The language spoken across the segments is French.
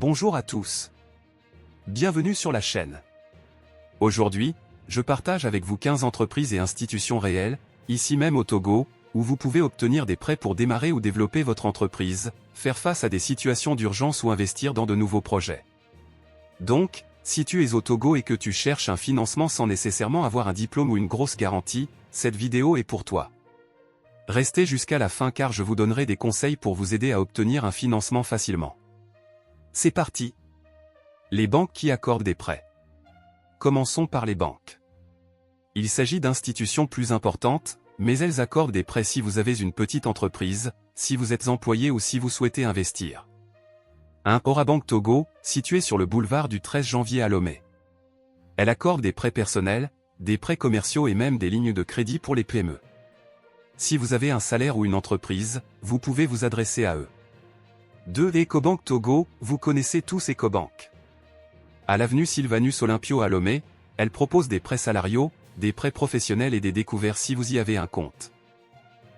Bonjour à tous. Bienvenue sur la chaîne. Aujourd'hui, je partage avec vous 15 entreprises et institutions réelles, ici même au Togo, où vous pouvez obtenir des prêts pour démarrer ou développer votre entreprise, faire face à des situations d'urgence ou investir dans de nouveaux projets. Donc, si tu es au Togo et que tu cherches un financement sans nécessairement avoir un diplôme ou une grosse garantie, cette vidéo est pour toi. Restez jusqu'à la fin car je vous donnerai des conseils pour vous aider à obtenir un financement facilement. C'est parti. Les banques qui accordent des prêts. Commençons par les banques. Il s'agit d'institutions plus importantes, mais elles accordent des prêts si vous avez une petite entreprise, si vous êtes employé ou si vous souhaitez investir. 1. Orabank Togo, située sur le boulevard du 13 janvier à Lomé. Elle accorde des prêts personnels, des prêts commerciaux et même des lignes de crédit pour les PME. Si vous avez un salaire ou une entreprise, vous pouvez vous adresser à eux. 2. Ecobank Togo, vous connaissez tous Ecobank. À l'avenue Sylvanus Olympio à Lomé, elle propose des prêts salariaux, des prêts professionnels et des découvertes si vous y avez un compte.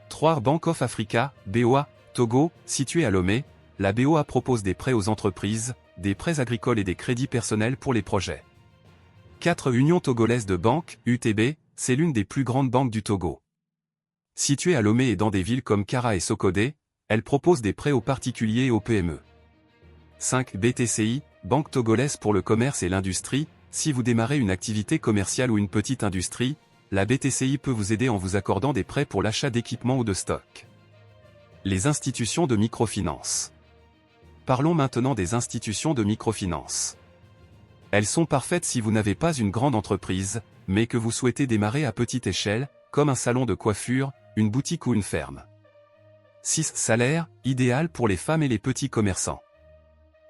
3. Bank of Africa, BOA, Togo, située à Lomé, la BOA propose des prêts aux entreprises, des prêts agricoles et des crédits personnels pour les projets. 4. Union togolaise de banques, UTB, c'est l'une des plus grandes banques du Togo. Située à Lomé et dans des villes comme Kara et Sokodé, elle propose des prêts aux particuliers et aux PME. 5. BTCI, Banque togolaise pour le commerce et l'industrie, si vous démarrez une activité commerciale ou une petite industrie, la BTCI peut vous aider en vous accordant des prêts pour l'achat d'équipements ou de stocks. Les institutions de microfinance. Parlons maintenant des institutions de microfinance. Elles sont parfaites si vous n'avez pas une grande entreprise, mais que vous souhaitez démarrer à petite échelle, comme un salon de coiffure, une boutique ou une ferme. 6. Salaire, idéal pour les femmes et les petits commerçants.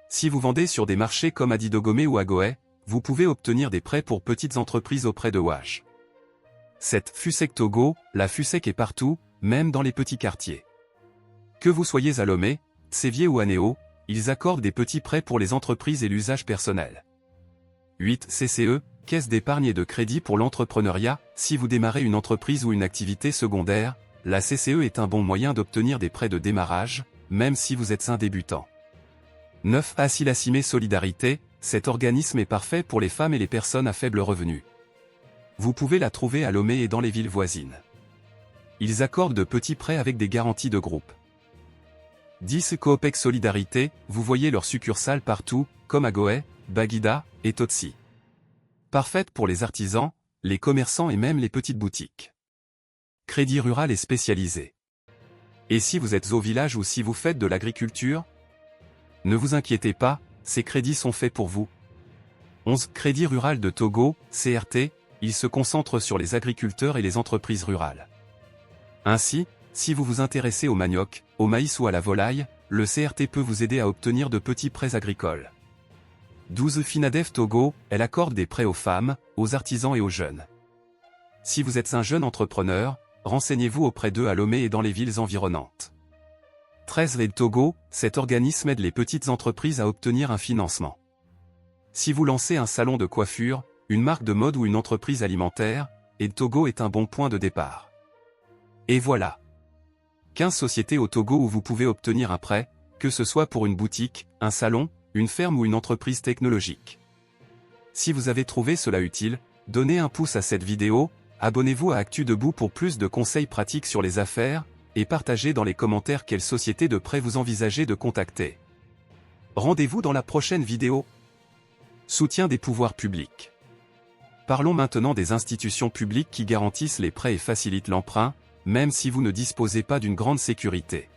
Si vous vendez sur des marchés comme Adidogomé ou Agoé, vous pouvez obtenir des prêts pour petites entreprises auprès de WAJ. 7. FUSEC Togo, la FUSEC est partout, même dans les petits quartiers. Que vous soyez à Lomé, Sévier ou Anéo, ils accordent des petits prêts pour les entreprises et l'usage personnel. 8. CCE, Caisse d'épargne et de crédit pour l'entrepreneuriat, si vous démarrez une entreprise ou une activité secondaire, la CCE est un bon moyen d'obtenir des prêts de démarrage, même si vous êtes un débutant. 9. Asilassimé Solidarité, cet organisme est parfait pour les femmes et les personnes à faible revenu. Vous pouvez la trouver à Lomé et dans les villes voisines. Ils accordent de petits prêts avec des garanties de groupe. 10. Coopec Solidarité, vous voyez leurs succursales partout, comme Agoé, Baguida et Totsi. Parfaite pour les artisans, les commerçants et même les petites boutiques. Crédit rural est spécialisé. Et si vous êtes au village ou si vous faites de l'agriculture? Ne vous inquiétez pas, ces crédits sont faits pour vous. 11. Crédit rural de Togo, CRT, il se concentre sur les agriculteurs et les entreprises rurales. Ainsi, si vous vous intéressez au manioc, au maïs ou à la volaille, le CRT peut vous aider à obtenir de petits prêts agricoles. 12. Finadev Togo, elle accorde des prêts aux femmes, aux artisans et aux jeunes. Si vous êtes un jeune entrepreneur, renseignez-vous auprès d'eux à Lomé et dans les villes environnantes. 13. Aide Togo, cet organisme aide les petites entreprises à obtenir un financement. Si vous lancez un salon de coiffure, une marque de mode ou une entreprise alimentaire, Aide Togo est un bon point de départ. Et voilà. 15 sociétés au Togo où vous pouvez obtenir un prêt, que ce soit pour une boutique, un salon, une ferme ou une entreprise technologique. Si vous avez trouvé cela utile, donnez un pouce à cette vidéo, abonnez-vous à Actu Debout pour plus de conseils pratiques sur les affaires, et partagez dans les commentaires quelle société de prêt vous envisagez de contacter. Rendez-vous dans la prochaine vidéo. Soutien des pouvoirs publics. Parlons maintenant des institutions publiques qui garantissent les prêts et facilitent l'emprunt, même si vous ne disposez pas d'une grande sécurité.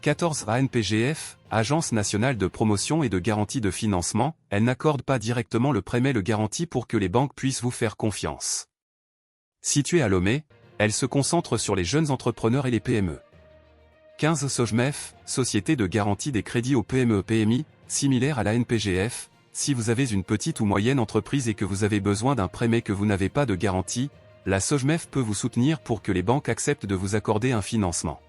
14. ANPGF, Agence nationale de promotion et de garantie de financement, elle n'accorde pas directement le prêt mais le garantit pour que les banques puissent vous faire confiance. Située à Lomé, elle se concentre sur les jeunes entrepreneurs et les PME. 15. SOGMEF, Société de garantie des crédits aux PME-PMI, similaire à la NPGF, si vous avez une petite ou moyenne entreprise et que vous avez besoin d'un prêt mais que vous n'avez pas de garantie, la SOGMEF peut vous soutenir pour que les banques acceptent de vous accorder un financement.